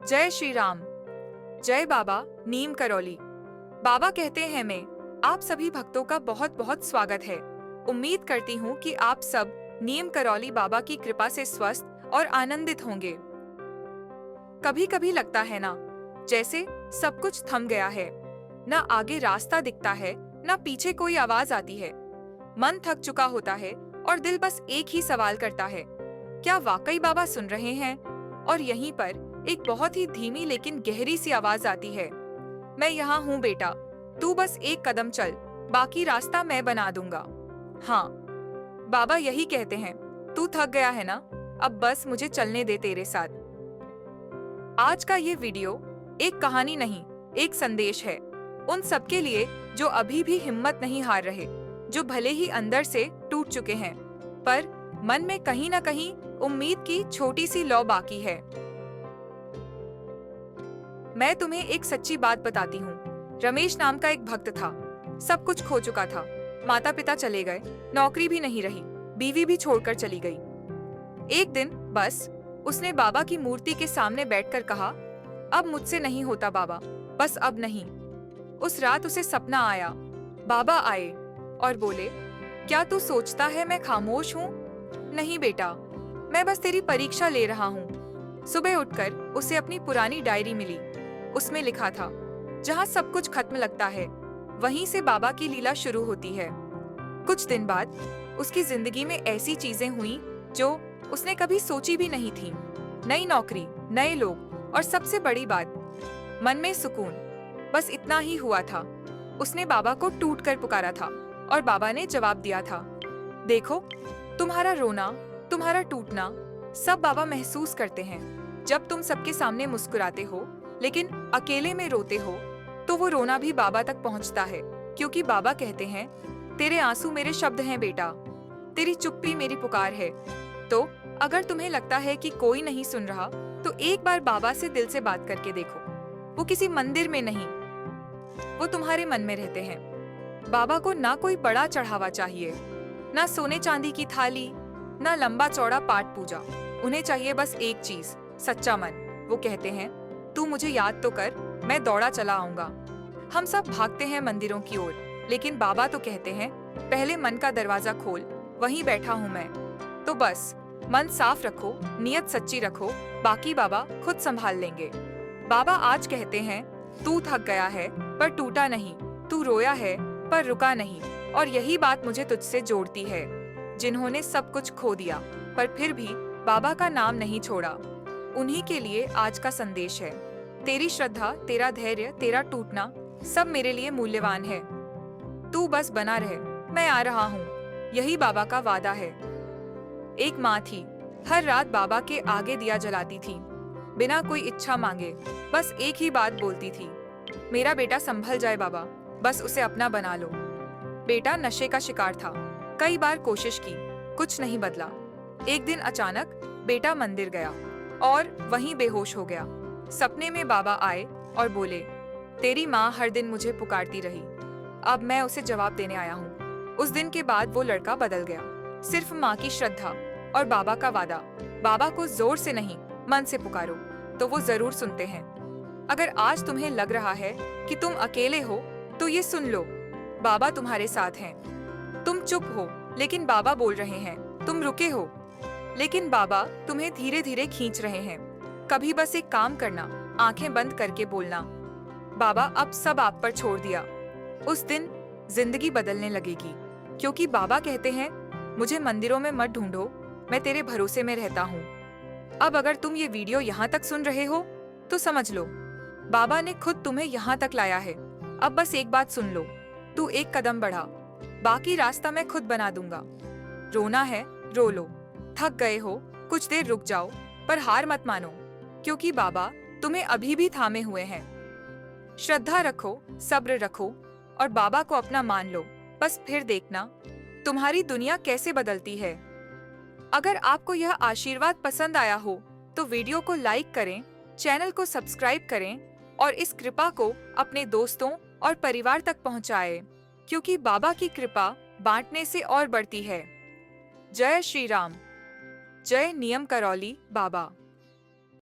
जय श्री राम। जय बाबा नीम करौली। बाबा कहते हैं मैं आप सभी भक्तों का बहुत बहुत स्वागत है। उम्मीद करती हूँ कि आप सब नीम करौली बाबा की कृपा से स्वस्थ और आनंदित होंगे। कभी कभी लगता है ना जैसे सब कुछ थम गया है, न आगे रास्ता दिखता है न पीछे कोई आवाज आती है। मन थक चुका होता है और दिल बस एक ही सवाल करता है, क्या वाकई बाबा सुन रहे हैं? और यहीं पर एक बहुत ही धीमी लेकिन गहरी सी आवाज आती है, मैं यहाँ हूँ बेटा, तू बस एक कदम चल, बाकी रास्ता मैं बना दूंगा। हाँ, बाबा यही कहते हैं, तू थक गया है ना, अब बस मुझे चलने दे तेरे साथ। आज का ये वीडियो एक कहानी नहीं, एक संदेश है उन सबके लिए जो अभी भी हिम्मत नहीं हार रहे, जो भले ही अंदर से टूट चुके हैं पर मन में कहीं ना कहीं उम्मीद की छोटी सी लौ बाकी है। मैं तुम्हें एक सच्ची बात बताती हूँ। रमेश नाम का एक भक्त था, सब कुछ खो चुका था। माता पिता चले गए, नौकरी भी नहीं रही, बीवी भी छोड़कर चली गई। एक दिन बस उसने बाबा की मूर्ति के सामने बैठकर कहा, अब मुझसे नहीं होता बाबा, बस अब नहीं। उस रात उसे सपना आया, बाबा आए और बोले, क्या तू सोचता है मैं खामोश हूँ? नहीं बेटा, मैं बस तेरी परीक्षा ले रहा हूँ। सुबह उठकर उसे अपनी पुरानी डायरी मिली, उसमें लिखा था, जहाँ सब कुछ खत्म लगता है वहीं से बाबा की लीला शुरू होती है। कुछ दिन बाद उसकी जिंदगी में ऐसी चीजें हुई जो उसने कभी सोची भी नहीं थी। नई नौकरी, नए लोग और सबसे बड़ी बात, मन में सुकून। बस इतना ही हुआ था। उसने बाबा को टूट कर पुकारा था और बाबा ने जवाब दिया था, देखो तुम्हारा रोना, तुम्हारा टूटना सब बाबा महसूस करते हैं। जब तुम सबके सामने मुस्कुराते हो लेकिन अकेले में रोते हो तो वो रोना भी बाबा तक पहुंचता है, क्योंकि बाबा कहते हैं, तेरे आंसू मेरे शब्द हैं बेटा, तेरी चुप्पी मेरी पुकार है। तो अगर तुम्हें लगता है कि कोई नहीं सुन रहा तो एक बार बाबा से दिल से बात करके देखो। वो किसी मंदिर में नहीं, वो तुम्हारे मन में रहते हैं। बाबा को ना कोई बड़ा चढ़ावा चाहिए, ना सोने चांदी की थाली, ना लंबा चौड़ा पाठ पूजा। उन्हें चाहिए बस एक चीज, सच्चा मन। वो कहते हैं, तू मुझे याद तो कर, मैं दौड़ा चला आऊंगा। हम सब भागते हैं मंदिरों की ओर, लेकिन बाबा तो कहते हैं, पहले मन का दरवाजा खोल, वहीं बैठा हूं मैं। तो बस मन साफ रखो, नियत सच्ची रखो, बाकी बाबा खुद संभाल लेंगे। बाबा आज कहते हैं, तू थक गया है पर टूटा नहीं, तू रोया है पर रुका नहीं। और यही बात मुझे तुझसे जोड़ती है, जिन्होंने सब कुछ खो दिया पर फिर भी बाबा का नाम नहीं छोड़ा। उन्हीं के लिए आज का संदेश है, तेरी श्रद्धा, तेरा धैर्य, तेरा टूटना सब मेरे लिए मूल्यवान है। तू बस बना रहे, मैं आ रहा हूँ, यही बाबा का वादा है। एक माँ थी, हर रात बाबा के आगे दिया जलाती थी, बिना कोई इच्छा मांगे, बस एक ही बात बोलती थी, मेरा बेटा संभल जाए बाबा, बस उसे अपना बना लो। बेटा नशे का शिकार था, कई बार कोशिश की, कुछ नहीं बदला। एक दिन अचानक बेटा मंदिर गया और वहीं बेहोश हो गया। सपने में बाबा आए और बोले, तेरी माँ हर दिन मुझे पुकारती रही, अब मैं उसे जवाब देने आया हूँ। उस दिन के बाद वो लड़का बदल गया। सिर्फ माँ की श्रद्धा और बाबा का वादा। बाबा को जोर से नहीं, मन से पुकारो तो वो जरूर सुनते हैं। अगर आज तुम्हें लग रहा है कि तुम अकेले हो तो ये सुन लो, बाबा तुम्हारे साथ हैं। तुम चुप हो लेकिन बाबा बोल रहे हैं, तुम रुके हो लेकिन बाबा तुम्हें धीरे धीरे खींच रहे हैं। कभी बस एक काम करना, आंखें बंद करके बोलना, बाबा अब सब आप पर छोड़ दिया। उस दिन जिंदगी बदलने लगेगी, क्योंकि बाबा कहते हैं, मुझे मंदिरों में मत ढूंढो, मैं तेरे भरोसे में रहता हूँ। अब अगर तुम ये वीडियो यहाँ तक सुन रहे हो तो समझ लो, बाबा ने खुद तुम्हें यहाँ तक लाया है। अब बस एक बात सुन लो, तू एक कदम बढ़ा, बाकी रास्ता मैं खुद बना दूंगा। रोना है रो लो, थक गए हो कुछ देर रुक जाओ, पर हार मत मानो, क्योंकि बाबा तुम्हें अभी भी थामे हुए हैं। श्रद्धा रखो, सब्र रखो और बाबा को अपना मान लो, बस फिर देखना तुम्हारी दुनिया कैसे बदलती है। अगर आपको यह आशीर्वाद पसंद आया हो तो वीडियो को लाइक करें, चैनल को सब्सक्राइब करें और इस कृपा को अपने दोस्तों और परिवार तक पहुंचाएं, क्योंकि बाबा की कृपा बांटने से और बढ़ती है। जय श्री राम। जय नियम करौली बाबा।